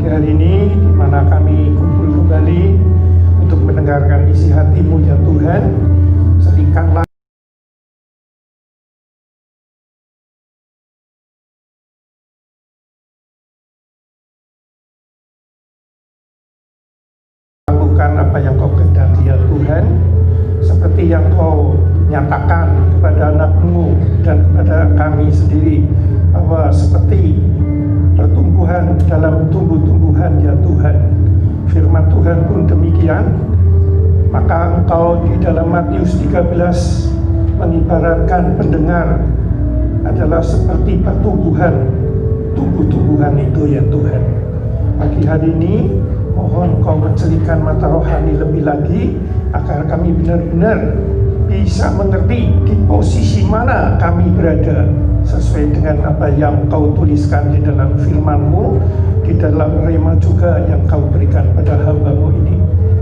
pagi hari ini, di mana kami kumpul kembali untuk mendengarkan isi hati-Mu ya Tuhan. Seringkanlah lakukan apa yang Kau kehendaki ya Tuhan, seperti yang Kau nyatakan kepada anak-Mu dan kepada kami sendiri, bahwa seperti pertumbuhan dalam tumbuh-tumbuhan ya Tuhan. Firman Tuhan pun demikian. Maka Engkau di dalam Matius 13 mengibaratkan pendengar adalah seperti pertumbuhan, tumbuh-tumbuhan itu ya Tuhan. Pagi hari ini mohon Engkau mencelikan mata rohani lebih lagi, agar kami benar-benar bisa mengerti di posisi mana kami berada, sesuai dengan apa yang Kau tuliskan di dalam firman-Mu, di dalam rema juga yang Kau berikan pada hamba-Mu ini.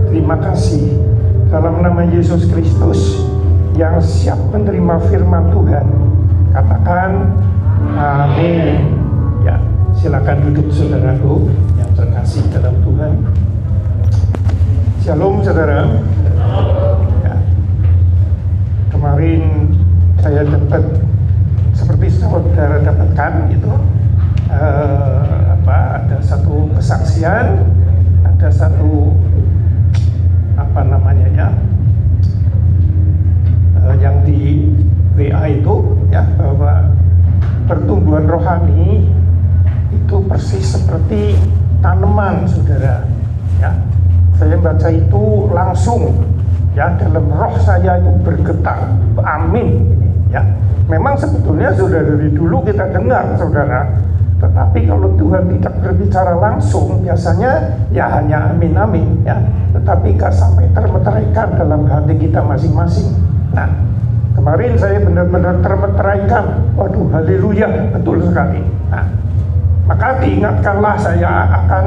Terima kasih dalam nama Yesus Kristus yang siap menerima firman Tuhan. Katakan amin. Ya, silakan duduk saudaraku yang terkasih dalam Tuhan. Shalom saudara. Ya. Kemarin saya dapat, seperti saudara dapatkan itu, ada satu kesaksian, ada satu yang di WA itu ya, bahwa pertumbuhan rohani itu persis seperti tanaman saudara ya. Saya baca itu langsung ya, dalam roh saya itu bergetar, amin ya. Memang sebetulnya sudah dari dulu kita dengar saudara, tetapi kalau Tuhan tidak berbicara langsung, biasanya ya hanya amin amin ya, tetapi gak sampai termeteraikan dalam hati kita masing-masing. Nah, kemarin saya benar-benar termeteraikan, waduh haleluya, betul sekali. Nah, maka diingatkanlah saya akan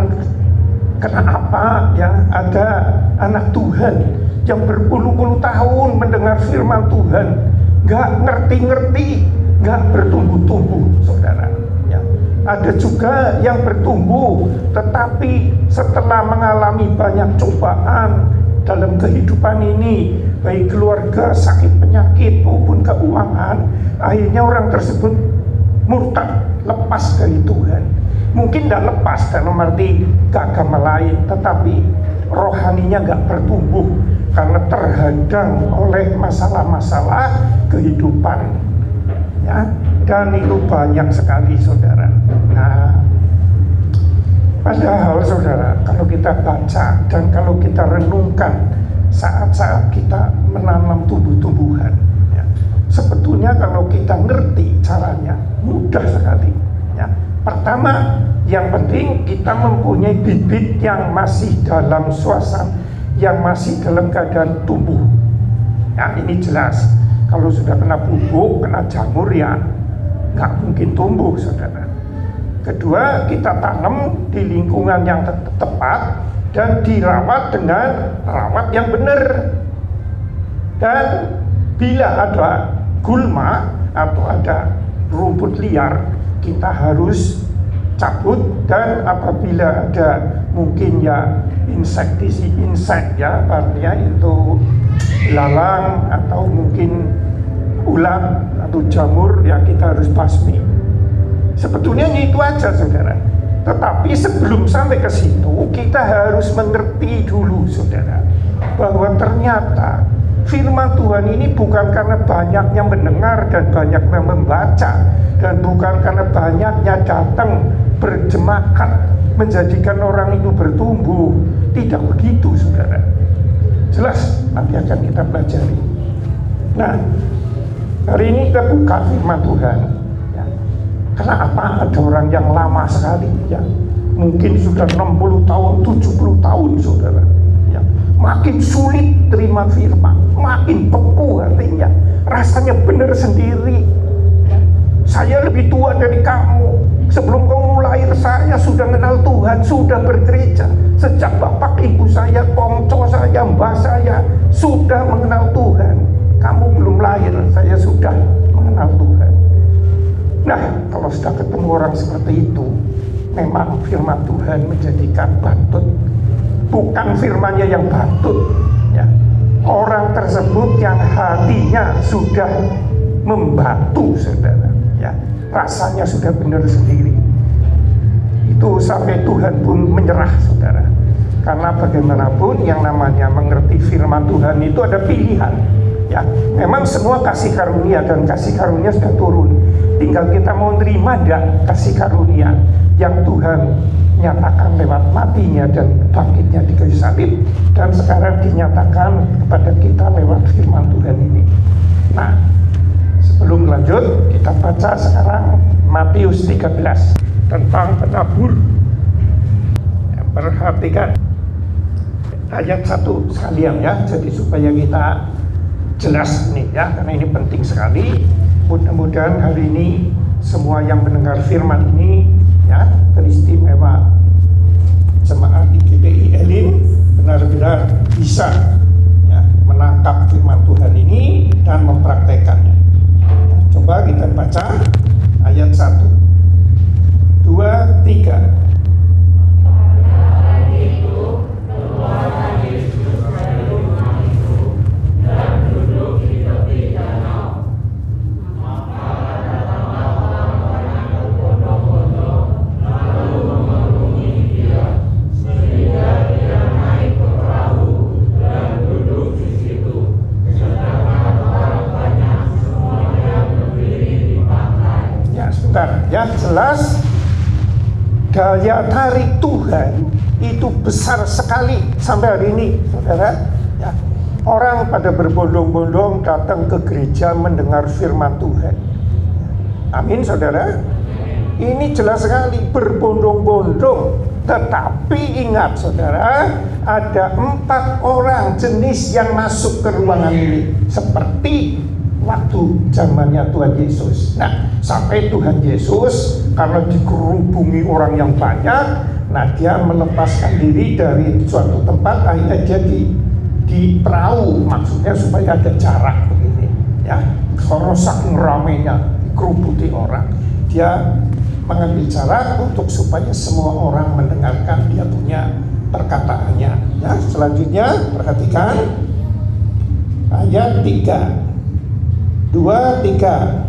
kenapa ya ada anak Tuhan yang berpuluh-puluh tahun mendengar firman Tuhan, gak ngerti-ngerti, gak bertumbuh-tumbuh saudara ya. Ada juga yang bertumbuh, tetapi setelah mengalami banyak cobaan dalam kehidupan ini, baik keluarga, sakit penyakit maupun keuangan, akhirnya orang tersebut murtad, lepas dari Tuhan. Mungkin tidak lepas dalam arti ke agama lain, tetapi rohaninya nggak bertumbuh karena terhadang oleh masalah-masalah kehidupan ya. Dan itu banyak sekali saudara. Nah, padahal saudara, kalau kita baca dan kalau kita renungkan saat-saat kita menanam tumbuh-tumbuhan ya, sebetulnya kalau kita ngerti caranya mudah sekali ya. Pertama, yang penting kita mempunyai bibit yang masih dalam suasana, yang masih dalam keadaan tumbuh. Nah, ini jelas. Kalau sudah kena pupuk, kena jamur ya nggak mungkin tumbuh, saudara. Kedua, kita tanam di lingkungan yang tepat dan dirawat dengan rawat yang benar. Dan bila ada gulma atau ada rumput liar, kita harus cabut. Dan apabila ada mungkin ya insek ya, artinya itu lalang atau mungkin ulat atau jamur, ya kita harus basmi. Sebetulnya itu aja saudara. Tetapi sebelum sampai ke situ, kita harus mengerti dulu saudara, bahwa ternyata firman Tuhan ini bukan karena banyaknya mendengar dan banyaknya membaca, dan bukan karena banyaknya datang berjemaat menjadikan orang itu bertumbuh. Tidak begitu saudara. Jelas nanti akan kita pelajari. Nah, hari ini kita buka firman Tuhan ya. Kenapa ada orang yang lama sekali ya, mungkin sudah 60 tahun, 70 tahun saudara ya, makin sulit terima firman, makin beku hatinya, rasanya benar sendiri ya. Saya lebih tua dari kamu, sebelum kamu lahir saya sudah kenal Tuhan, sudah bergereja. Sejak bapak ibu saya, kongco saya, mbah saya sudah mengenal Tuhan. Kamu belum lahir, saya sudah mengenal Tuhan. Nah, kalau sudah ketemu orang seperti itu, memang firman Tuhan menjadikan batut, bukan firmannya yang batut, ya. Orang tersebut yang hatinya sudah membatu, saudara, ya, rasanya sudah benar sendiri. Itu sampai Tuhan pun menyerah, saudara. Karena bagaimanapun yang namanya mengerti firman Tuhan itu ada pilihan, ya. Memang semua kasih karunia dan kasih karunia sudah turun. Tinggal kita mau nerima enggak kasih karunia yang Tuhan nyatakan lewat matinya dan bangkitnya di kayu salib, dan sekarang dinyatakan kepada kita lewat firman Tuhan ini. Nah, sebelum lanjut, kita baca sekarang Matius 13 tentang penabur. Ya, perhatikan ayat 1 sekalian, ya, jadi supaya kita jelas nih, ya, karena ini penting sekali. Mudah-mudahan hari ini semua yang mendengar firman ini, ya, teristimewa jemaat di GPI Elim benar-benar bisa, ya, menangkap firman Tuhan ini dan mempraktekannya. Nah, coba kita baca ayat 1, 2, 3. Ya, jelas daya tarik Tuhan itu besar sekali sampai hari ini, saudara, ya. Orang pada berbondong-bondong datang ke gereja mendengar firman Tuhan. Amin, saudara. Ini jelas sekali berbondong-bondong. Tetapi ingat, saudara, ada 4 orang jenis yang masuk ke ruangan ini, seperti waktu zamannya Tuhan Yesus. Nah, sampai Tuhan Yesus karena dikerubungi orang yang banyak, nah dia melepaskan diri dari suatu tempat, akhirnya dia di perahu, maksudnya supaya ada jarak begini, ya. Karena saking ramainya dikerubuti orang, dia mengambil jarak untuk supaya semua orang mendengarkan dia punya perkataannya. Ya, selanjutnya perhatikan ayat 3. 2, 3.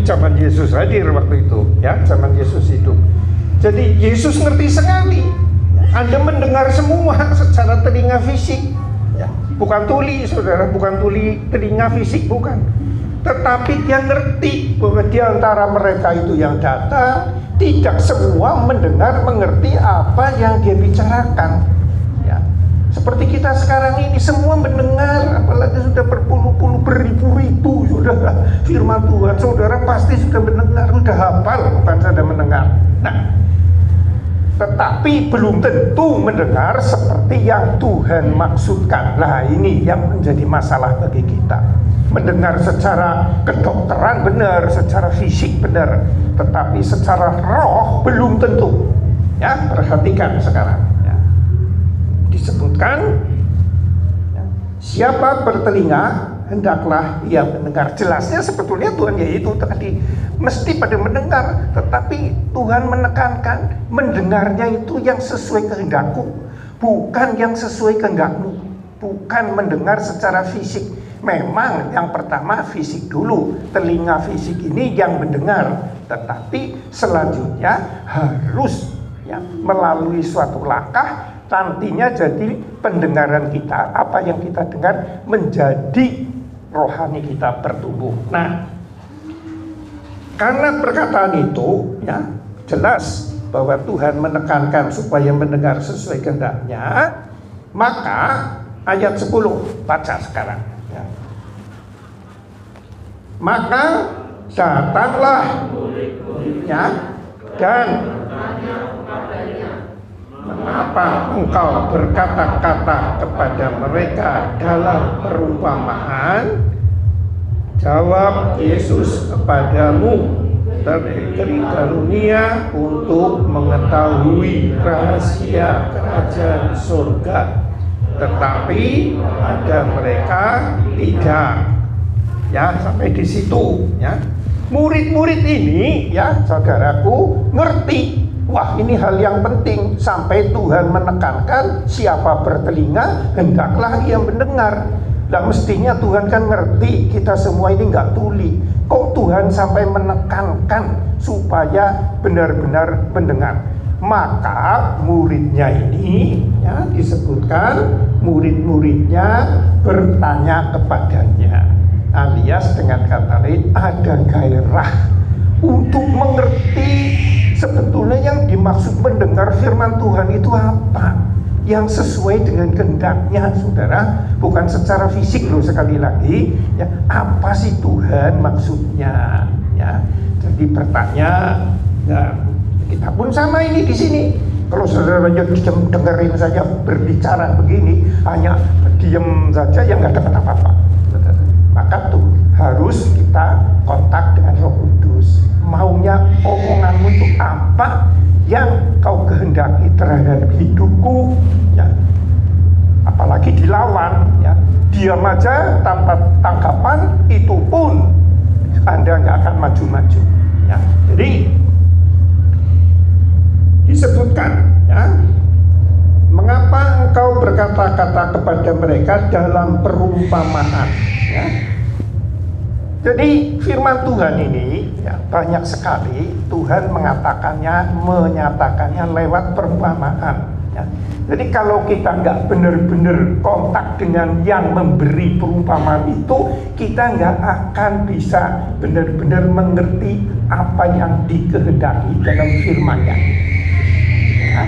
Zaman Yesus hadir waktu itu, ya, zaman Yesus itu. Jadi Yesus ngerti sekali. Anda mendengar semua secara telinga fisik, ya. Bukan tuli, saudara, bukan tuli telinga fisik, bukan. Tetapi dia ngerti bahwa di antara mereka itu yang datang, tidak semua mendengar, mengerti apa yang dia bicarakan. Ya. Seperti kita sekarang ini semua mendengar, apalagi sudah berpuluh-puluh, beribu-ribu sudah firman Tuhan, saudara pasti sudah mendengar, sudah hafal, bukan saja mendengar. Nah, tetapi belum tentu mendengar seperti yang Tuhan maksudkan. Nah, ini yang menjadi masalah bagi kita. Mendengar secara kedokteran benar, secara fisik benar, tetapi secara roh belum tentu. Ya, perhatikan sekarang. Ya. Disebutkan, ya, siapa bertelinga hendaklah ia mendengar. Jelasnya sebetulnya Tuhan yaitu tadi mesti pada mendengar, tetapi Tuhan menekankan mendengarnya itu yang sesuai kehendakku, bukan yang sesuai kehendakmu. Bukan mendengar secara fisik. Memang yang pertama fisik dulu, telinga fisik ini yang mendengar, tetapi selanjutnya harus, ya, melalui suatu langkah nantinya jadi pendengaran kita, apa yang kita dengar menjadi rohani kita bertumbuh. Nah, karena perkataan itu, ya, jelas bahwa Tuhan menekankan supaya mendengar sesuai kehendaknya, maka ayat 10 baca sekarang, ya. Maka datanglah, ya, dan mengapa engkau berkata-kata kepada mereka dalam perumpamaan? Jawab Yesus, kepadamu terberi karunia untuk mengetahui rahasia kerajaan surga, tetapi ada mereka tidak. Ya, sampai di situ, ya. Murid-murid ini, ya, saudaraku, ngerti. Wah, ini hal yang penting. Sampai Tuhan menekankan siapa bertelinga hendaklah ia mendengar. Nah, mestinya Tuhan kan ngerti kita semua ini nggak tuli. Kok Tuhan sampai menekankan supaya benar-benar mendengar? Maka muridnya ini, ya, disebutkan murid-muridnya bertanya kepadanya, alias dengan kata lain ada gairah untuk mengerti sebetulnya yang dimaksud mendengar firman Tuhan itu apa, yang sesuai dengan kehendaknya, saudara, bukan secara fisik loh, sekali lagi, ya, apa sih Tuhan maksudnya, ya. Jadi bertanya, ya, kita pun sama ini di sini. Kalau saudara banyak diam dengerin saja berbicara begini, hanya diam saja yang nggak dapat apa-apa, maka tuh harus kita kontak dengan Roh Kudus. Maunya omonganmu itu apa yang kau kehendaki terhadap hidupku, ya. Apalagi dilawan, ya, diam aja tanpa tanggapan, itu pun Anda nggak akan maju-maju, ya. Jadi disebutkan, ya, mengapa engkau berkata-kata kepada mereka dalam perumpamaan, ya. Jadi firman Tuhan ini, ya, banyak sekali Tuhan menyatakannya lewat perumpamaan, ya. Jadi kalau kita nggak benar-benar kontak dengan yang memberi perumpamaan itu, kita nggak akan bisa benar-benar mengerti apa yang dikehendaki dalam firman-Nya. Ya.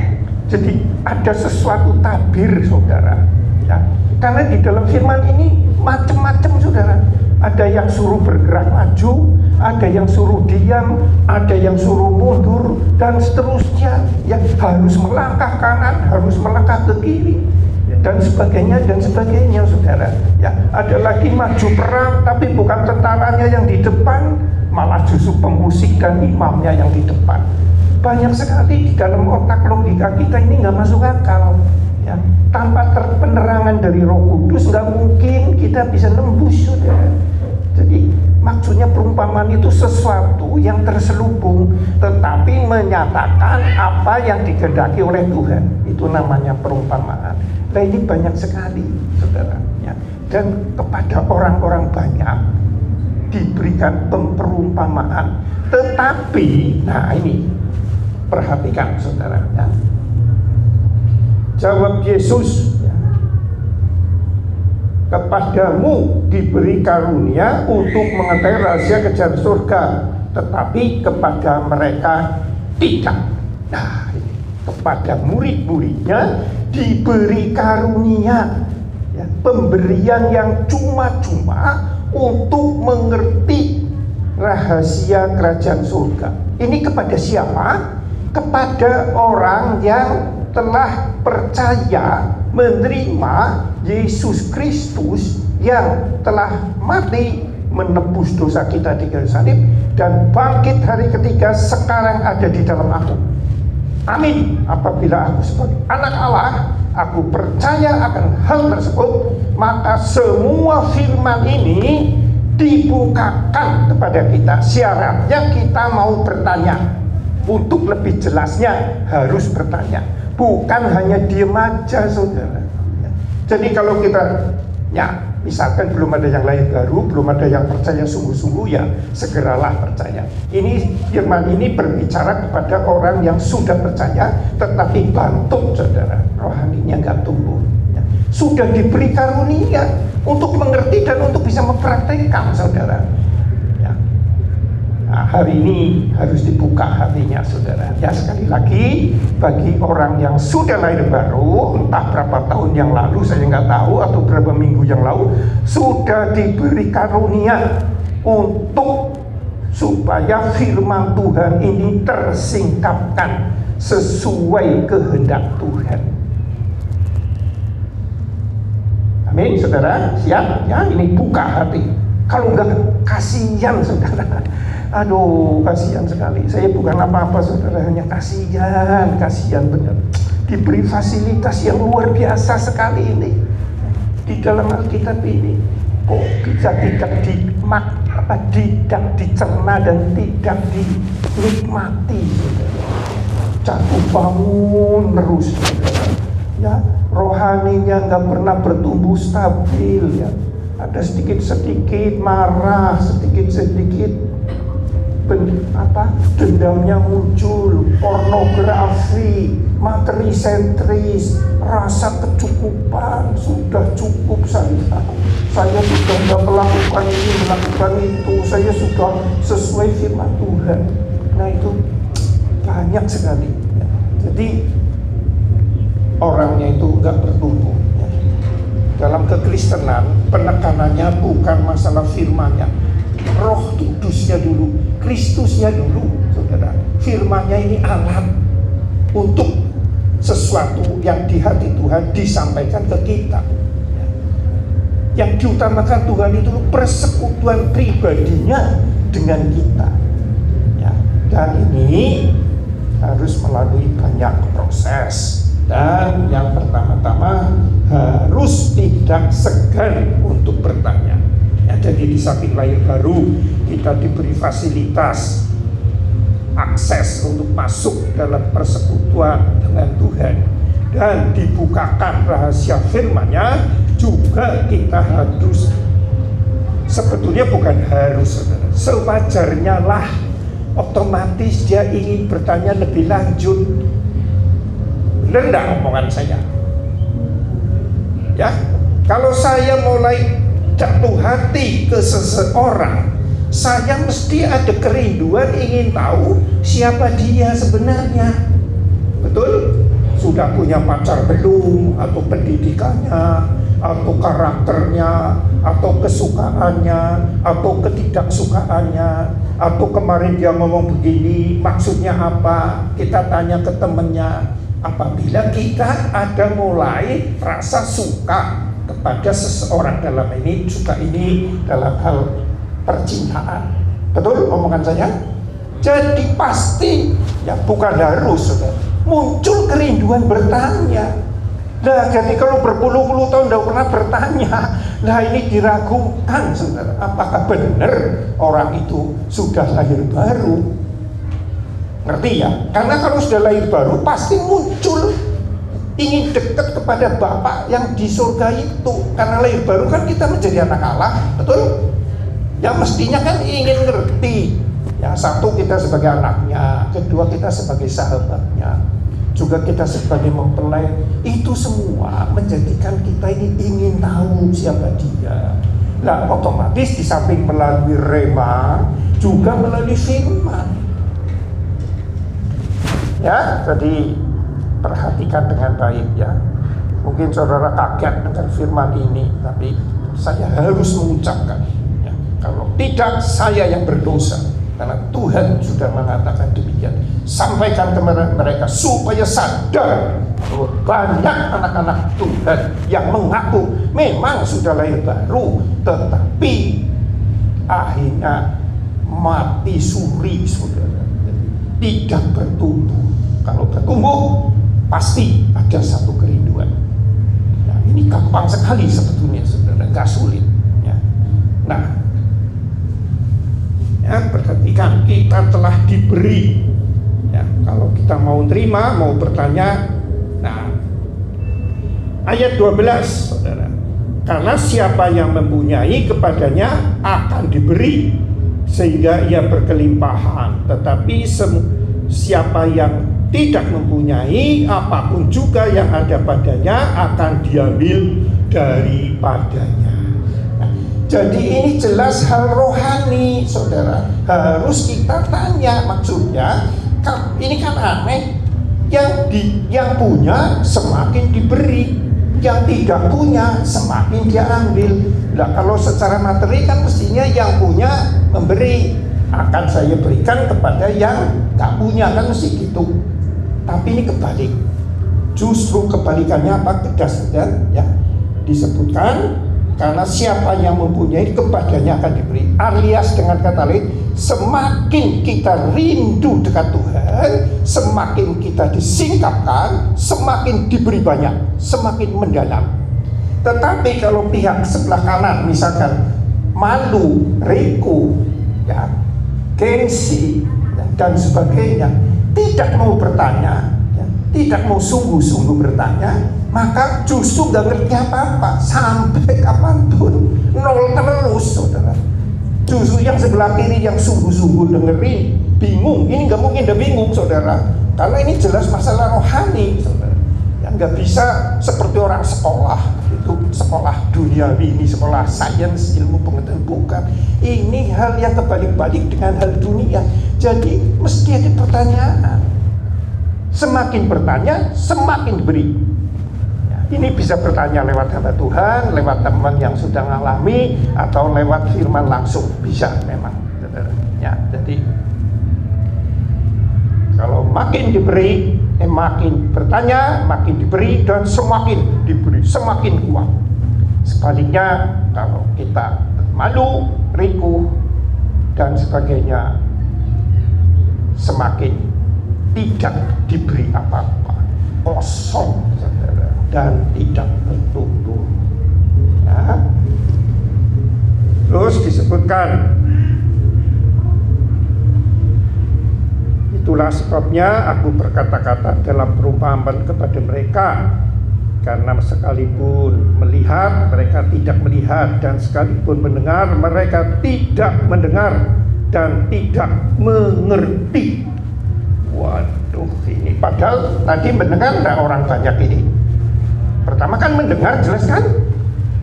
Jadi ada sesuatu tabir, saudara, ya. Karena di dalam firman ini macam-macam, saudara. Ada yang suruh bergerak maju, ada yang suruh diam, ada yang suruh mundur, dan seterusnya. Yang harus melangkah kanan, harus melangkah ke kiri, dan sebagainya, saudara. Ya, ada lagi maju perang, tapi bukan tentaranya yang di depan, malah justru pemusik dan imamnya yang di depan. Banyak sekali di dalam otak logika kita ini nggak masuk akal. Ya, tanpa penerangan dari Roh Kudus nggak mungkin kita bisa nembus, saudara. Jadi maksudnya perumpamaan itu sesuatu yang terselubung, tetapi menyatakan apa yang dikehendaki oleh Tuhan. Itu namanya perumpamaan. Nah, ini banyak sekali, saudara, ya. Dan kepada orang-orang banyak diberikan perumpamaan, tetapi, nah ini perhatikan, saudara, ya. Jawab Yesus, ya, kepadamu diberi karunia untuk mengetahui rahasia kerajaan surga, tetapi kepada mereka tidak. Nah, ini kepada murid-muridnya diberi karunia, ya, pemberian yang cuma-cuma untuk mengerti rahasia kerajaan surga. Ini kepada siapa? kepada orang yang telah percaya menerima Yesus Kristus yang telah mati menebus dosa kita di kayu salib dan bangkit hari ketiga sekarang ada di dalam aku. Amin. Apabila aku sebagai anak Allah, aku percaya akan hal tersebut, maka semua firman ini dibukakan kepada kita. Syaratnya kita mau bertanya. Untuk lebih jelasnya harus bertanya, bukan hanya diam aja, saudara. Jadi kalau kita, ya misalkan belum ada yang lahir baru, belum ada yang percaya sungguh-sungguh, ya segeralah percaya. Ini firman ini berbicara kepada orang yang sudah percaya tetapi bantuk, saudara, rohaninya nggak tumbuh. Sudah diberi karunia untuk mengerti dan untuk bisa mempraktekkan, saudara. Nah, hari ini harus dibuka hatinya, saudara. Ya, sekali lagi, bagi orang yang sudah lahir baru, entah berapa tahun yang lalu, saya nggak tahu, atau berapa minggu yang lalu, sudah diberi karunia untuk supaya firman Tuhan ini tersingkapkan sesuai kehendak Tuhan. Amin, saudara. Siap? Ya, ini buka hati. Kalau enggak, kasihan, saudara. Aduh, kasihan sekali. Saya bukan apa-apa, saudara, hanya kasihan benar. Diberi fasilitas yang luar biasa sekali ini di dalam Alkitab ini. Kok bisa tidak dicerna dan tidak dinikmati, saudara. Jatuh bangun terus, saudara. Ya, rohaninya nggak pernah bertumbuh stabil, ya. Ada sedikit-sedikit marah, sedikit-sedikit dendamnya muncul, pornografi, materi sentris, rasa kecukupan, sudah cukup saya sudah tidak melakukan ini, melakukan itu, saya sudah sesuai firman Tuhan. Nah, itu banyak sekali, ya. Jadi orangnya itu nggak bertumbuh, ya. Dalam kekristenan penekanannya bukan masalah firmannya, Roh Kudusnya dulu, Kristusnya dulu, saudara. Firmannya ini alat untuk sesuatu yang di hati Tuhan disampaikan ke kita. Yang diutamakan Tuhan itu persekutuan pribadinya dengan kita, ya. Dan ini harus melalui banyak proses. Dan yang pertama-tama harus tidak segan untuk bertanya. Ya, jadi di samping lahir baru kita diberi fasilitas akses untuk masuk dalam persekutuan dengan Tuhan dan dibukakan rahasia firman-Nya, juga kita harus, sebetulnya bukan harus, saudara, sewajarnya lah, otomatis dia ingin bertanya lebih lanjut. Benar enggak omongan saya? Ya, kalau saya mulai jatuh hati ke seseorang, saya mesti ada kerinduan ingin tahu siapa dia sebenarnya. Betul? Sudah punya pacar belum? Atau pendidikannya, atau karakternya, atau kesukaannya, atau ketidaksukaannya, atau kemarin dia ngomong begini, maksudnya apa? Kita tanya ke temennya. Apabila kita ada mulai rasa suka kepada seseorang, dalam ini suka ini dalam hal percintaan, betul omongan saya? Jadi pasti, ya bukan harus, saudara, muncul kerinduan bertanya. Nah, jadi kalau berpuluh-puluh tahun tidak pernah bertanya, nah ini diragukan, saudara, apakah benar orang itu sudah lahir baru? Ngerti ya? Karena kalau sudah lahir baru pasti muncul ingin dekat kepada Bapa yang di surga itu. Karena lahir baru kan kita menjadi anak Allah, betul? Ya mestinya kan ingin ngerti. Ya, satu, kita sebagai anaknya, kedua kita sebagai sahabatnya, juga kita sebagai mempelai. Itu semua menjadikan kita ini ingin tahu siapa dia. Nah, otomatis di samping melalui rema, juga melalui firman. Ya, jadi perhatikan dengan baik, ya. Mungkin saudara kaget dengan firman ini, tapi saya harus mengucapkan, ya, kalau tidak saya yang berdosa. Karena Tuhan sudah mengatakan demikian. Sampaikan ke mereka supaya sadar bahwa banyak anak-anak Tuhan yang mengaku memang sudah lahir baru, tetapi akhirnya mati suri, saudara. Tidak bertumbuh. Kalau bertumbuh pasti ada satu kerinduan. Nah, ini gampang sekali sebetulnya, saudara, nggak sulit. Ya. Nah, ya, perhatikan, kita telah diberi. Ya, kalau kita mau terima, mau bertanya. Nah, ayat 12, saudara. Karena siapa yang mempunyai kepadanya akan diberi, sehingga ia berkelimpahan. Tetapi siapa yang tidak mempunyai, apapun juga yang ada padanya akan diambil daripadanya. Nah, jadi ini jelas hal rohani, saudara. Harus kita tanya, maksudnya ini kan aneh. Yang punya semakin diberi, yang tidak punya semakin dia ambil. Nah, kalau secara materi kan mestinya yang punya memberi, akan saya berikan kepada yang tak punya, kan mesti gitu. Tapi ini kebalik. Justru kebalikannya apa? Kedasarkan ya disebutkan, karena siapa yang mempunyai kepadanya akan diberi. Alias dengan kata lain, semakin kita rindu dekat Tuhan, semakin kita disingkapkan, semakin diberi banyak, semakin mendalam. Tetapi kalau pihak sebelah kanan misalkan malu, riku, ya, gengsi dan sebagainya, tidak mau bertanya, ya, tidak mau sungguh-sungguh bertanya, maka justru gak ngerti apa-apa sampai kapanpun, nol terus, saudara. Justru yang sebelah kiri yang sungguh-sungguh dengerin bingung. Ini gak mungkin dia bingung, saudara, karena ini jelas masalah rohani, saudara. Yang gak bisa seperti orang sekolah itu, sekolah duniawi ini, sekolah sains, ilmu pengetahuan, bukan. Ini hal yang kebalik-balik dengan hal dunia. Jadi mesti ada pertanyaan. Semakin bertanya, semakin diberi. Ya, ini bisa bertanya lewat hamba Tuhan, lewat teman yang sudah mengalami, atau lewat firman langsung, bisa memang. Ya, jadi kalau makin diberi, makin bertanya, makin diberi, dan semakin diberi, semakin kuat. Sebaliknya, kalau kita malu, riku, dan sebagainya, semakin tidak diberi apa-apa, kosong, saudara, dan tidak bertumbuh. Ya. Terus disebutkan, itulah sebabnya aku berkata-kata dalam perumpamaan kepada mereka, karena sekalipun melihat mereka tidak melihat, dan sekalipun mendengar mereka tidak mendengar dan tidak mengerti. Waduh, ini padahal tadi mendengar enggak orang banyak ini. Pertama kan mendengar, jelas kan?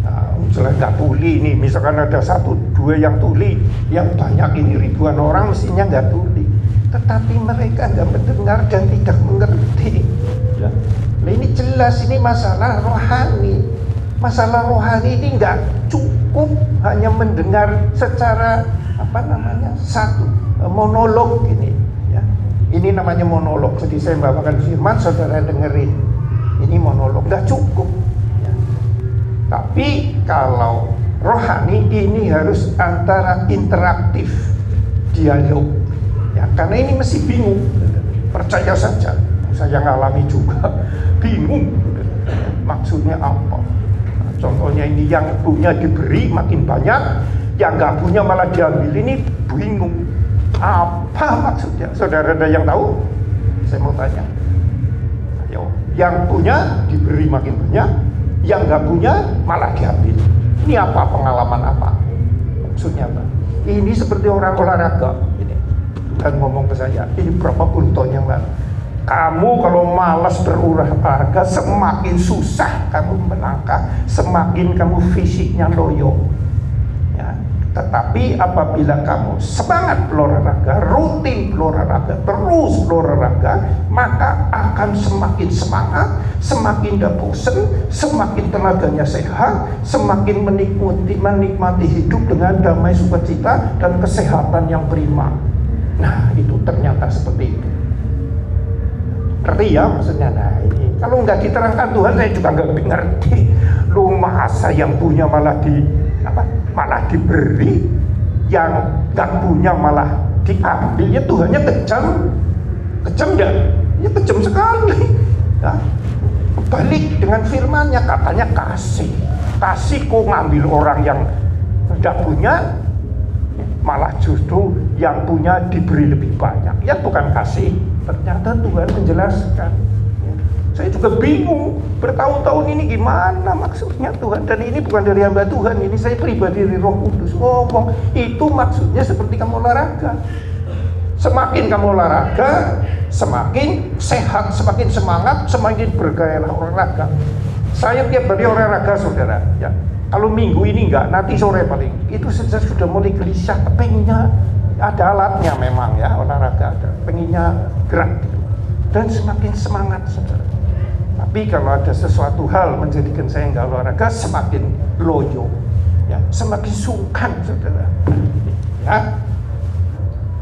Nah, jelas nggak tuli ini. Misalkan ada satu dua yang tuli, yang banyak ini ribuan orang mestinya nggak tuli. Tetapi mereka nggak mendengar dan tidak mengerti. Ya. Nah, ini jelas ini masalah rohani. Masalah rohani ini nggak cukup hanya mendengar secara satu monolog ini. Ya. Ini namanya monolog. Jadi saya bawakan firman, saudara dengerin. Ini monolog, nggak cukup. Ya. Tapi kalau rohani ini harus antara interaktif, dialog. Ya, karena ini mesti bingung. Percaya saja, saya ngalami juga bingung. Maksudnya apa? Nah, contohnya ini yang punya diberi makin banyak, yang nggak punya malah diambil, ini bingung. Apa maksudnya? Saudara ada yang tahu? Saya mau tanya. Ayo, yang punya diberi makin banyak, yang nggak punya malah diambil. Ini apa, pengalaman apa? Maksudnya apa? Ini seperti orang olahraga. Dan ngomong ke saya, ini berapa puluh tahun yang lalu, kamu kalau malas berolahraga, semakin susah kamu melangkah, semakin kamu fisiknya loyo. Ya. Tetapi apabila kamu semangat berolahraga, rutin berolahraga, terus berolahraga, maka akan semakin semangat, semakin tidak bosan, semakin tenaganya sehat, semakin menikmati hidup dengan damai sukacita dan kesehatan yang prima. Nah, itu ternyata seperti itu. Ngerti ya maksudnya? Nah, ini kalau nggak diterangkan Tuhan, saya juga nggak ngerti. Lu masa yang punya malah malah diberi, yang nggak punya malah diambil. Ya Tuhannya kejam ya? Ya kejam sekali. Nah, balik dengan firman-Nya, katanya kasih kok ngambil orang yang tidak punya, malah justru yang punya diberi lebih banyak. Ya bukan kasih. Ternyata Tuhan menjelaskan. Saya juga bingung bertahun-tahun ini gimana maksudnya Tuhan. Dan ini bukan dari hamba Tuhan, ini saya pribadi dari Roh Kudus ngomong. Itu maksudnya seperti kamu olahraga. Semakin kamu olahraga, semakin sehat, semakin semangat, semakin bergairah olahraga. Saya tiap hari olahraga, saudara. Ya, kalau minggu ini enggak, nanti sore paling. Itu saya sudah mulai gelisah, pengennya ada alatnya memang ya, olahraga ada, pengennya gerak gitu. Dan semakin semangat, saudara. Tapi kalau ada sesuatu hal menjadikan saya enggak olahraga, semakin loyo, ya, semakin sungkan, saudara. Ya.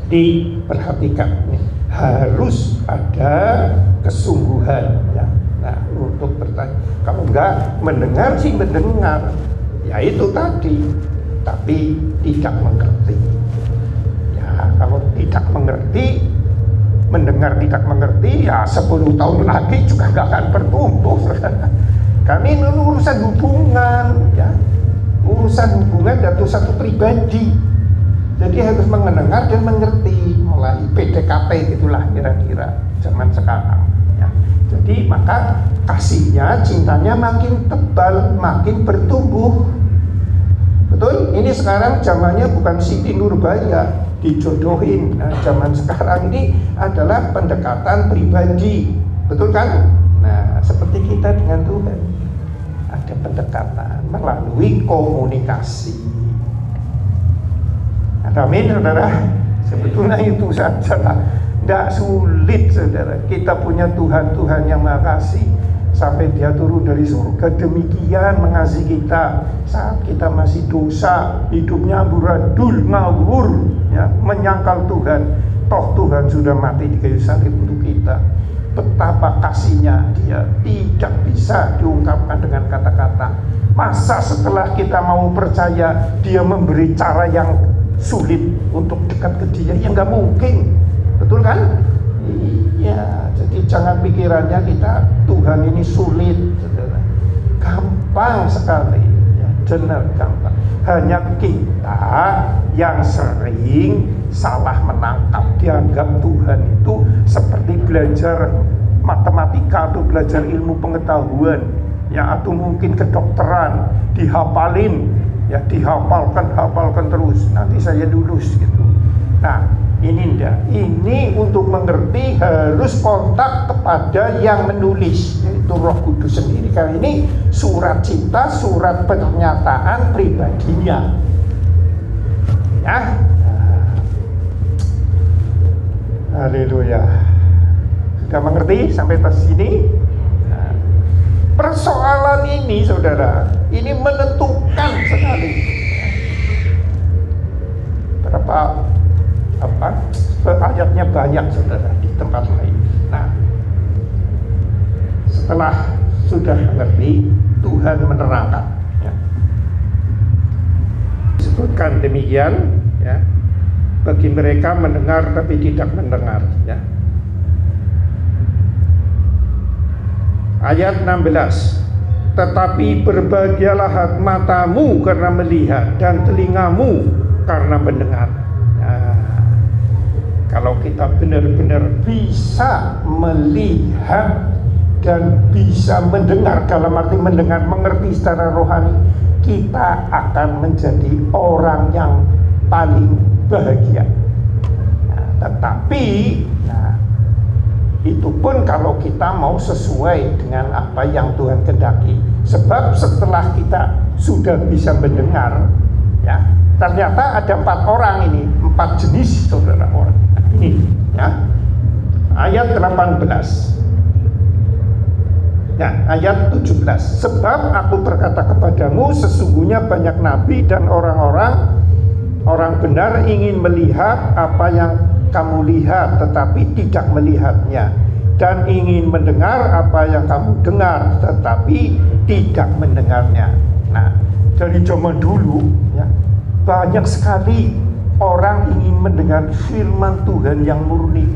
Diperhatikan, harus ada kesungguhan ya. Nah, untuk bertanya, kalau enggak mendengar sih mendengar, ya itu tadi, tapi tidak mengerti. Ya, kalau tidak mengerti, mendengar tidak mengerti, ya 10 tahun lagi juga enggak akan bertumbuh. Kami ini urusan hubungan, ya, urusan hubungan dari satu pribadi. Jadi harus mendengar dan mengerti, mulai PDKT itulah kira-kira zaman sekarang ya. Jadi maka kasihnya, cintanya makin tebal, makin bertumbuh. Betul? Ini sekarang zamannya bukan Siti Nurbaya dijodohin. Nah, zaman sekarang ini adalah pendekatan pribadi. Betul kan? Nah, seperti kita dengan Tuhan, ada pendekatan melalui komunikasi. Amin, saudara. Sebetulnya itu saja, tidak sulit, saudara. Kita punya Tuhan yang Maha Kasih, sampai Dia turun dari surga demikian mengasihi kita saat kita masih dosa, hidupnya amburadul, ngawur, ya, menyangkal Tuhan. Toh Tuhan sudah mati di kayu salib untuk kita. Betapa kasihnya Dia tidak bisa diungkapkan dengan kata-kata. Masa setelah kita mau percaya, Dia memberi cara yang sulit untuk dekat ke Dia? Ya nggak mungkin, betul kan? Iya, jadi jangan pikirannya kita Tuhan ini sulit, saudara. Gampang sekali, ya, benar gampang. Hanya kita yang sering salah menangkap, dianggap Tuhan itu seperti belajar matematika atau belajar ilmu pengetahuan, ya, atau mungkin kedokteran, dihafalin. Ya, hafalkan terus, nanti saya lulus gitu. Nah, ini enggak. Ini untuk mengerti harus kontak kepada yang menulis, yaitu Roh Kudus sendiri. Kali ini surat cinta, surat pernyataan pribadinya. Ya. Haleluya. Sudah mengerti sampai ke sini? Persoalan ini, saudara, ini menentukan sekali. Berapa ayatnya banyak, saudara, di tempat lain. Nah, setelah sudah mengerti, Tuhan menerangkan. Ya. Disebutkan demikian, ya, bagi mereka mendengar tapi tidak mendengar. Ya. Ayat 16, tetapi berbahagialah matamu karena melihat dan telingamu karena mendengar. Nah, kalau kita benar-benar bisa melihat dan bisa mendengar, dalam arti mendengar, mengerti secara rohani, kita akan menjadi orang yang paling bahagia. Nah, tetapi itu pun kalau kita mau sesuai dengan apa yang Tuhan kehendaki. Sebab setelah kita sudah bisa mendengar, ya, ternyata ada 4 orang ini, 4 jenis, saudara, orang. Ini, ya, ayat 18. Ya, ayat 17. Sebab aku berkata kepadamu, sesungguhnya banyak nabi dan orang benar ingin melihat apa yang kamu lihat tetapi tidak melihatnya, dan ingin mendengar apa yang kamu dengar tetapi tidak mendengarnya. Nah, dari zaman dulu ya, banyak sekali orang ingin mendengar firman Tuhan yang murni,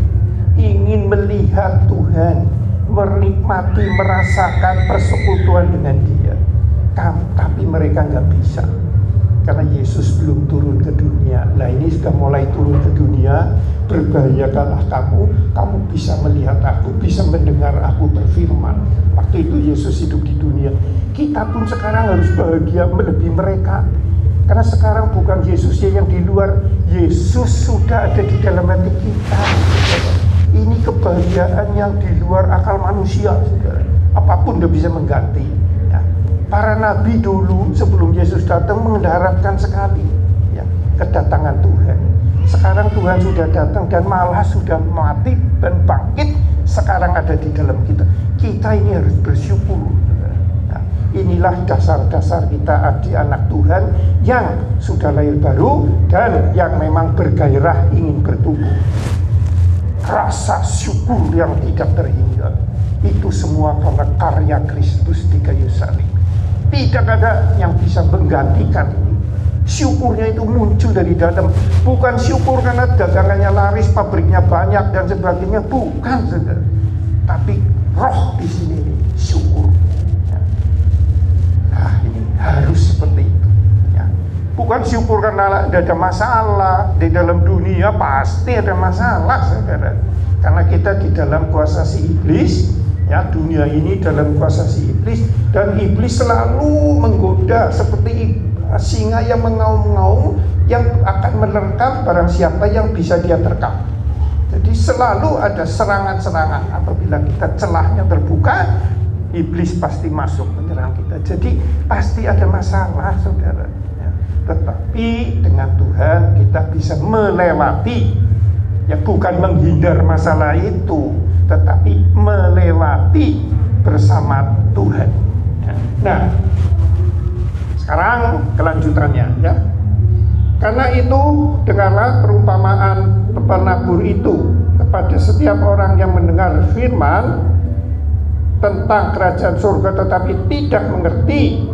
ingin melihat Tuhan, menikmati, merasakan persekutuan dengan Dia, tapi mereka nggak bisa karena Yesus belum turun ke dunia. Nah, ini sudah mulai turun ke dunia. Berbahayakanlah kamu bisa melihat aku, bisa mendengar aku berfirman. Waktu itu Yesus hidup di dunia. Kita pun sekarang harus bahagia melebihi mereka, karena sekarang bukan Yesusnya yang di luar, Yesus sudah ada di dalam hati kita. Ini kebahagiaan yang di luar akal manusia, saudara. Apapun tidak bisa mengganti ya. Para nabi dulu sebelum Yesus datang mengharapkan sekali ya, kedatangan Tuhan. Sekarang Tuhan sudah datang dan malah sudah mati dan bangkit, sekarang ada di dalam kita. Kita ini harus bersyukur. Nah, inilah dasar-dasar kita adik anak Tuhan yang sudah lahir baru dan yang memang bergairah ingin bertumbuh. Rasa syukur yang tidak terhingga, itu semua karena karya Kristus di kayu salib. Tidak ada yang bisa menggantikan ini. Syukurnya itu muncul dari dalam, bukan syukur karena dagangannya laris, pabriknya banyak dan sebagainya, bukan, saudara. Tapi roh di sini nih, syukur. Ya. Nah, ini harus seperti itu. Ya. Bukan syukur karena ada masalah di dalam dunia, pasti ada masalah, saudara. Karena kita di dalam kuasa si iblis. Ya, dunia ini dalam kuasa si iblis, dan iblis selalu menggoda seperti singa yang mengaum-ngaum yang akan menerkam barang siapa yang bisa dia terkam. Jadi selalu ada serangan-serangan. Apabila kita celahnya terbuka, iblis pasti masuk menyerang kita. Jadi pasti ada masalah, saudara ya. Tetapi dengan Tuhan kita bisa melewati. Ya, bukan menghindar masalah itu, tetapi melewati bersama Tuhan ya. Nah, sekarang kelanjutannya ya. Karena itu dengarlah perumpamaan penabur itu kepada setiap orang yang mendengar firman tentang kerajaan surga tetapi tidak mengerti.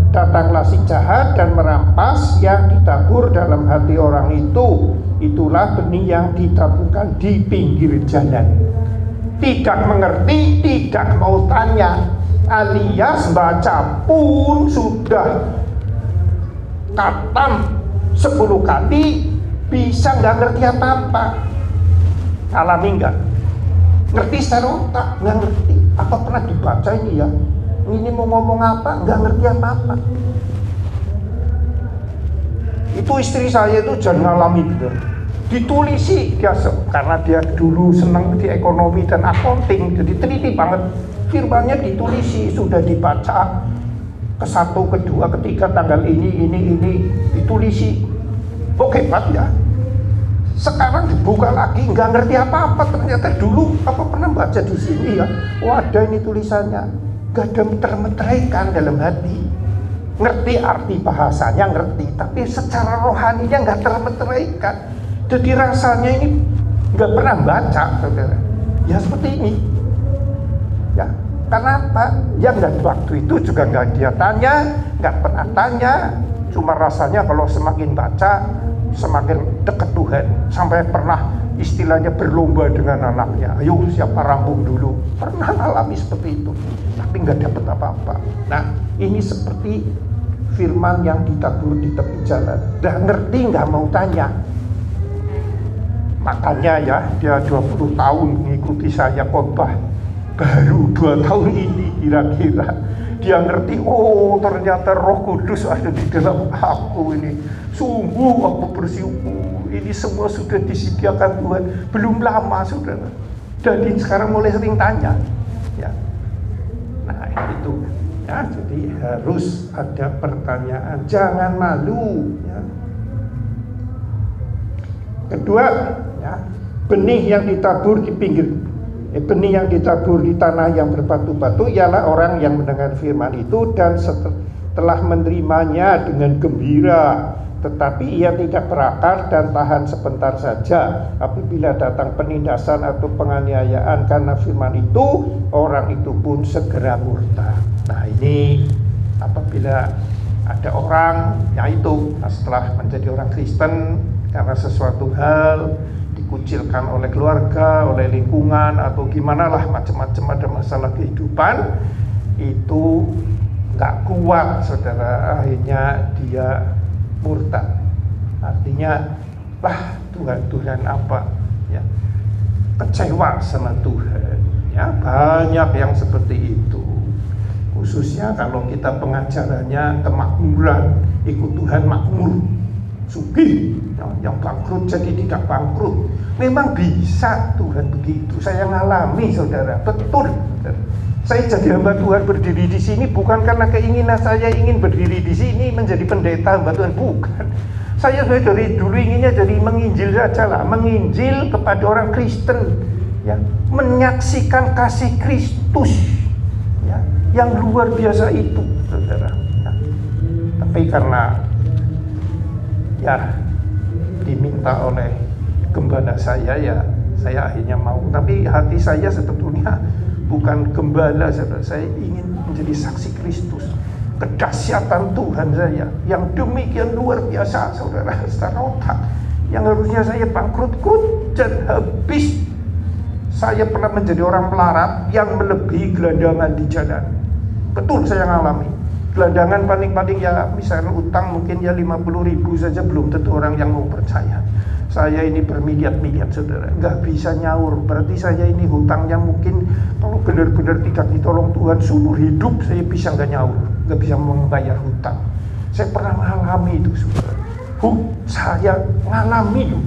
Datanglah si jahat dan merampas yang ditabur dalam hati orang itu. Itulah benih yang ditaburkan di pinggir jalan. Tidak mengerti, tidak mau tanya, alias baca pun sudah khatam 10 kali, bisa nggak ngerti apa-apa. Alami nggak? Ngerti secara otak, nggak ngerti. Apa pernah dibaca ini ya? Ini mau ngomong apa? Nggak ngerti apa-apa. Itu istri saya itu jangan ngalami bener. Ditulisi dia, karena dia dulu senang di ekonomi dan accounting, jadi teliti banget. Firmannya ditulisi, sudah dibaca ke 1, ke 2, ke 3, tanggal ini ditulisi. Oke, hebat ya. Sekarang dibuka lagi, nggak ngerti apa-apa. Ternyata dulu apa pernah baca di sini ya? Oh, ada ini tulisannya. Nggak ada meter-meteraikan dalam hati. Ngerti arti bahasanya, ngerti, tapi secara rohaninya nggak termeteraikan. Jadi rasanya ini nggak pernah baca, saudara. Ya seperti ini. Ya, karena apa? Ya nggak, waktu itu juga nggak dia tanya, nggak pernah tanya. Cuma rasanya kalau semakin baca, semakin dekat Tuhan. Sampai pernah istilahnya berlomba dengan anaknya. Ayo siapa rampung dulu. Pernah alami seperti itu, tapi nggak dapat apa-apa. Nah, ini seperti firman yang ditabur di tepi jalan. Dah ngerti nggak mau tanya. Makanya ya, dia 20 tahun mengikuti saya khotbah. Baru 2 tahun ini kira-kira dia ngerti, oh ternyata Roh Kudus ada di dalam aku ini. Sungguh aku bersyukur, ini semua sudah disediakan Tuhan. Belum lama, saudara. Jadi sekarang mulai sering tanya ya. Nah itu ya, jadi harus ada pertanyaan, jangan malu ya. Kedua ya, benih yang ditabur di pinggir benih yang ditabur di tanah yang berbatu-batu ialah orang yang mendengar firman itu dan setelah menerimanya dengan gembira Tetapi ia tidak berakar dan tahan sebentar saja. Apabila datang penindasan atau penganiayaan karena firman itu, orang itu pun segera murtad. Nah, ini apabila ada orang, yaitu setelah menjadi orang Kristen karena sesuatu hal dikucilkan oleh keluarga, oleh lingkungan, atau gimana lah, macam-macam ada masalah kehidupan, itu nggak kuat, saudara, akhirnya dia murtad. Artinya Tuhan apa ya, kecewa sama Tuhan ya. Banyak yang seperti itu, khususnya kalau kita pengajarannya kemakmuran, ikut Tuhan makmur, sugih, yang bangkrut jadi tidak bangkrut. Memang bisa Tuhan begitu, saya ngalami, saudara, betul. Saya jadi hamba Tuhan berdiri di sini bukan karena keinginan saya ingin berdiri di sini menjadi pendeta hamba Tuhan, bukan. Saya dari dulu inginnya jadi menginjil saja lah, menginjil kepada orang Kristen, ya, menyaksikan kasih Kristus, ya, yang luar biasa itu, saudara. Ya. Tapi karena ya diminta oleh gembala saya, ya saya akhirnya mau. Tapi hati saya sebetulnya bukan gembala, saudara. Saya ingin menjadi saksi Kristus, kedahsyatan Tuhan saya yang demikian luar biasa, saudara, secara otak yang harusnya saya bangkrut dan habis. Saya pernah menjadi orang melarat yang melebihi gelandangan di jalan. Betul, saya ngalami gelandangan paling-paling ya, misalnya utang mungkin ya 50.000 saja belum tentu orang yang mau percaya. Saya ini bermiliat-miliat, saudara, nggak bisa nyaur. Berarti saya ini hutangnya mungkin kalau benar-benar tidak ditolong Tuhan seumur hidup saya bisa nggak nyaur, nggak bisa membayar hutang. Saya pernah mengalami itu, saudara. Saya ngalami itu.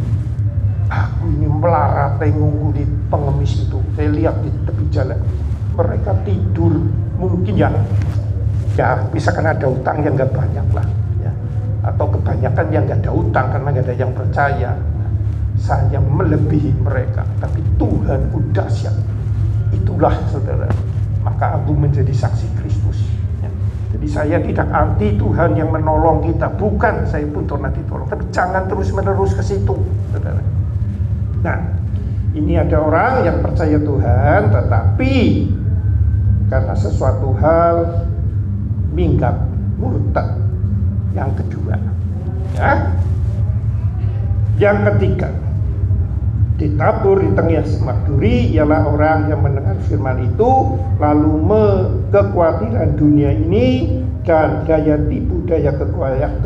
Aku ini melarat, tengok di pengemis itu. Saya lihat di tepi jalan, mereka tidur, mungkin ya bisa kan ada hutang yang nggak banyak lah, ya, atau kebanyakan yang nggak ada hutang karena nggak ada yang percaya. Saya melebihi mereka, tapi Tuhan dahsyat. Itulah, saudara, maka aku menjadi saksi Kristus, ya. Jadi saya tidak anti Tuhan yang menolong kita, bukan, saya pun pernah ditolong, tapi jangan terus menerus ke situ, saudara. Nah, ini ada orang yang percaya Tuhan, tetapi karena sesuatu hal minggat, murtad. Yang kedua, ya. Yang ketiga, ditabur di tengah semak duri ialah orang yang mendengar firman itu lalu kekhawatiran dunia ini dan daya tipu daya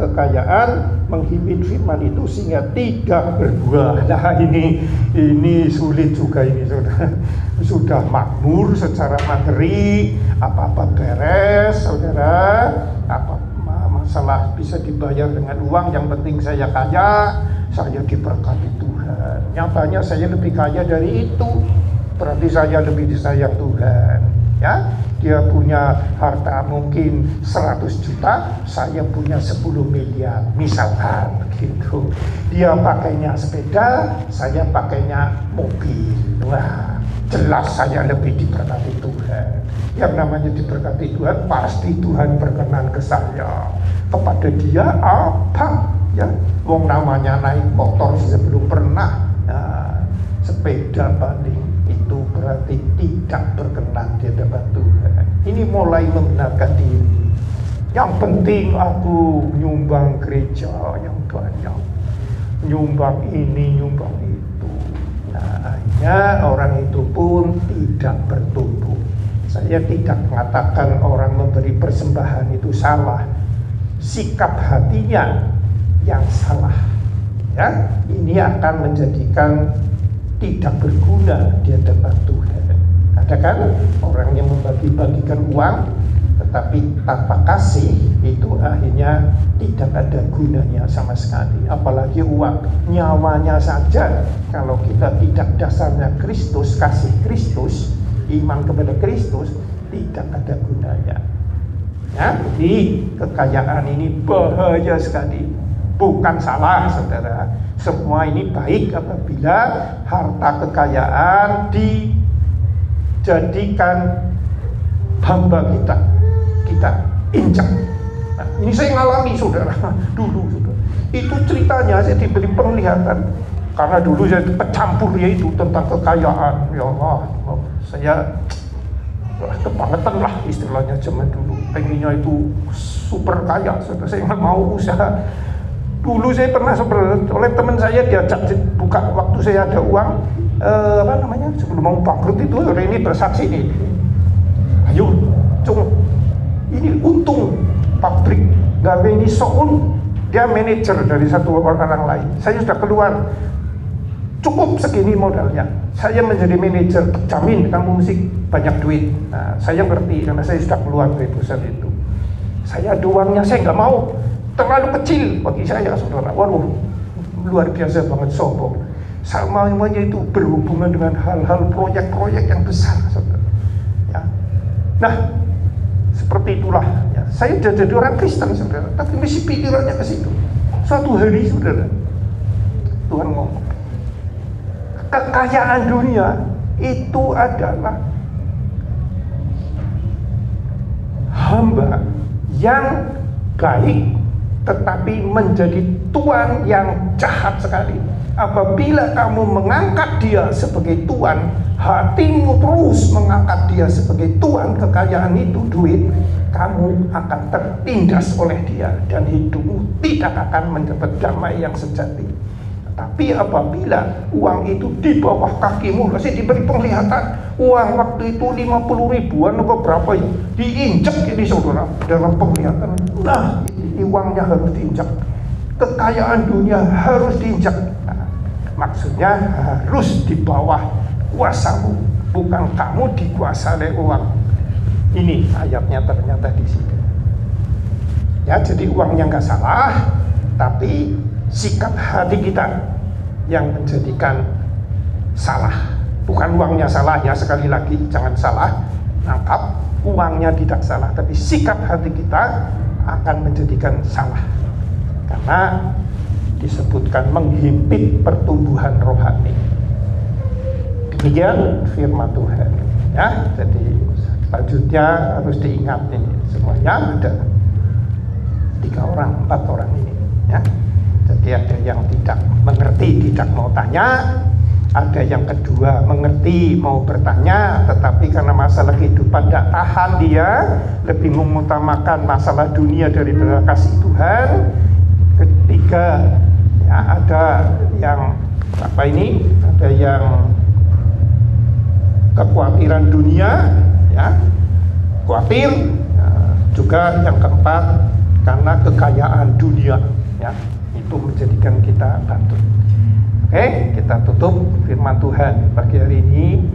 kekayaan menghimpit firman itu sehingga tidak berbuah. Nah, ini sulit juga ini, saudara. Sudah makmur secara materi, apa-apa beres, saudara, apa masalah bisa dibayar dengan uang, yang penting saya kaya, saya diberkati Tuhan. Nyatanya saya lebih kaya dari itu, berarti saya lebih disayang Tuhan, ya. Dia punya harta mungkin 100 juta, saya punya 10 miliar, misalkan begitu. Dia pakainya sepeda, saya pakainya mobil. Wah, jelas saya lebih diberkati Tuhan. Yang namanya diberkati Tuhan, pasti Tuhan berkenan ke saya. Kepada dia apa? Ya, wong namanya naik motor sebelum pernah, nah, sepeda paling, itu berarti tidak berkenan di hadapan Tuhan. Ini mulai membenarkan diri. Yang penting aku nyumbang gereja yang banyak, nyumbang ini, nyumbang itu. Nah, akhirnya orang itu pun tidak bertumbuh. Saya tidak mengatakan orang memberi persembahan itu salah, sikap hatinya yang salah, ya. Ini akan menjadikan tidak berguna di hadapan Tuhan. Ada kan orang yang membagi-bagikan uang tetapi tanpa kasih, itu akhirnya tidak ada gunanya sama sekali. Apalagi uang, nyawanya saja kalau kita tidak dasarnya Kristus, kasih Kristus, iman kepada Kristus, tidak ada gunanya. Ya, jadi kekayaan ini bahaya sekali. Bukan salah, saudara. Semua ini baik apabila harta kekayaan dijadikan hamba kita injak. Nah, ini saya ngalami, saudara, dulu, saudara. itu ceritanya saya diberi penglihatan. Karena dulu saya kecampur ya itu tentang kekayaan. Ya Allah, saya kebangetan lah istilahnya zaman dulu. Pengennya itu super kaya. Saya nggak mau usaha. Dulu saya pernah oleh teman saya diajak buka waktu saya ada uang. Sebelum mau bangkrut itu ini bersaksi nih. Ayo, cung. Ini untung pabrik gawe ini Soun. Dia manajer dari satu orang lain. Saya sudah keluar. Cukup segini modalnya. Saya menjadi manajer, jamin kamu mesti banyak duit. Nah, saya ngerti karena saya sudah keluar dari perusahaan itu. Saya ada uangnya, saya nggak mau. Terlalu kecil bagi saya, saudara. Waduh, luar biasa banget sombong. Semuanya itu berhubungan dengan hal-hal proyek-proyek yang besar, saudara. Ya. Nah, seperti itulah. Ya. Saya sudah jadi orang Kristen, saudara. Tapi masih pikirannya ke situ. Suatu hari, saudara, Tuhan ngomong. Kekayaan dunia itu adalah hamba yang baik tetapi menjadi tuan yang jahat sekali. Apabila kamu mengangkat dia sebagai tuan, hatimu terus mengangkat dia sebagai tuan kekayaan itu, duit, kamu akan tertindas oleh dia dan hidupmu tidak akan mendapat damai yang sejati. Tapi apabila uang itu di bawah kakimu, saya diberi penglihatan uang waktu itu 50 ribuan atau berapa ya, diinjak ini saudara dalam penglihatan. Nah, ini uangnya harus diinjak, kekayaan dunia harus diinjak. Nah, maksudnya harus di bawah kuasamu, bukan kamu dikuasai oleh uang. Ini ayatnya ternyata di sini. Ya, jadi uangnya nggak salah, tapi sikap hati kita yang menjadikan salah. Bukan uangnya salah ya, sekali lagi jangan salah nangkap, uangnya tidak salah, tapi sikap hati kita akan menjadikan salah. Karena disebutkan menghimpit pertumbuhan rohani. Demikian firman Tuhan. Ya, jadi selanjutnya harus diingat ini semuanya ada 3 orang, 4 orang ini. Ya. Jadi ada yang tidak mengerti, tidak mau tanya. Ada yang kedua mengerti, mau bertanya, tetapi karena masalah kehidupan tidak tahan dia, lebih mengutamakan masalah dunia daripada kasih Tuhan. Ketiga, ya, ada yang ada yang kekhawatiran dunia, ya, khawatir. Juga yang keempat karena kekayaan dunia, ya. Itu menjadikan kita batu. Oke, kita tutup firman Tuhan pagi hari ini.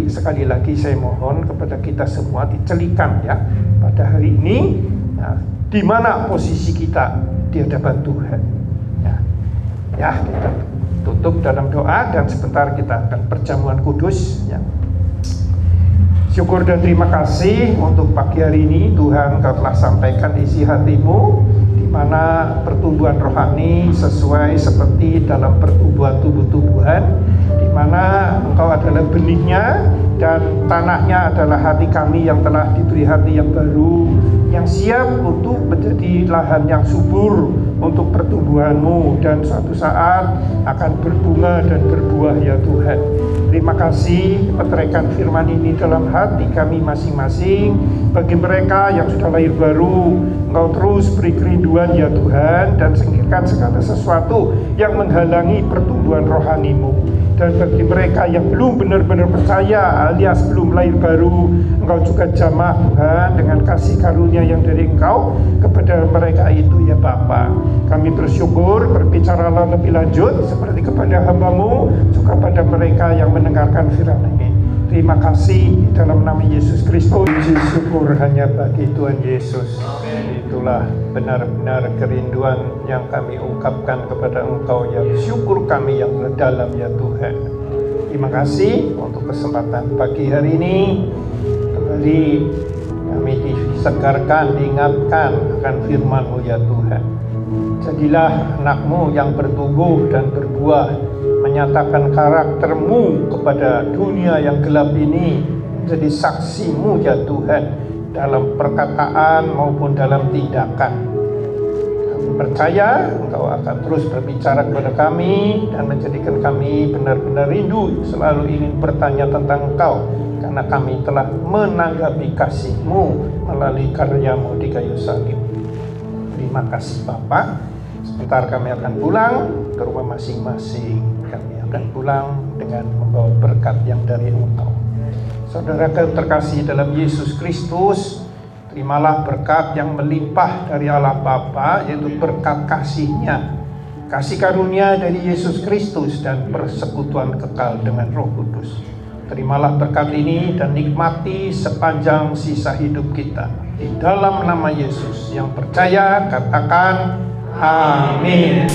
Sekali lagi saya mohon kepada kita semua dicelikan ya pada hari ini, ya, di mana posisi kita di hadapan Tuhan. Ya, kita tutup dalam doa dan sebentar kita akan perjamuan kudus. Ya. Syukur dan terima kasih untuk pagi hari ini Tuhan, Kau telah sampaikan isi hatimu, mana pertumbuhan rohani sesuai seperti dalam pertumbuhan tubuh-tubuhan, di mana Engkau adalah benihnya dan tanahnya adalah hati kami yang telah diberi hati yang baru, yang siap untuk menjadi lahan yang subur untuk pertumbuhan-Mu dan suatu saat akan berbunga dan berbuah ya Tuhan. Terima kasih peteraikan firman ini dalam hati kami masing-masing. Bagi mereka yang sudah lahir baru, Engkau terus beri kerinduan ya Tuhan, dan singkirkan segala sesuatu yang menghalangi pertumbuhan rohani-Mu. Dan bagi mereka yang belum benar-benar percaya alias belum lahir baru, Engkau juga jamah Tuhan dengan kasih karunia yang dari Engkau kepada mereka itu ya Bapa. Kami bersyukur, berbicaralah lebih lanjut seperti kepada hamba-Mu, juga pada mereka yang mendengarkan firman ini. Terima kasih di dalam nama Yesus Kristus. Puji syukur hanya bagi Tuhan Yesus. Itulah benar-benar kerinduan yang kami ungkapkan kepada Engkau, yang syukur kami yang mendalam ya Tuhan. Terima kasih untuk kesempatan pagi hari ini. Kembali kami disegarkan, diingatkan akan firman-Mu ya Tuhan. Jadilah anak-Mu yang bertumbuh dan berbuah, menyatakan karakter-Mu kepada dunia yang gelap ini, menjadi saksi-Mu ya Tuhan, dalam perkataan maupun dalam tindakan. Kami Percaya Engkau akan terus berbicara kepada kami dan menjadikan kami benar-benar rindu, selalu ingin bertanya tentang Engkau, karena kami telah menanggapi kasih-Mu melalui karya-Mu di kayu salib. Terima kasih Bapa. Sebentar kami akan pulang ke rumah masing-masing. Kami akan pulang dengan membawa berkat yang dari Engkau. Saudara terkasih dalam Yesus Kristus, terimalah berkat yang melimpah dari Allah Bapa, yaitu berkat kasih-Nya, kasih karunia dari Yesus Kristus, dan persekutuan kekal dengan Roh Kudus. Terimalah berkat ini dan nikmati sepanjang sisa hidup kita. Di dalam nama Yesus, yang percaya katakan amin.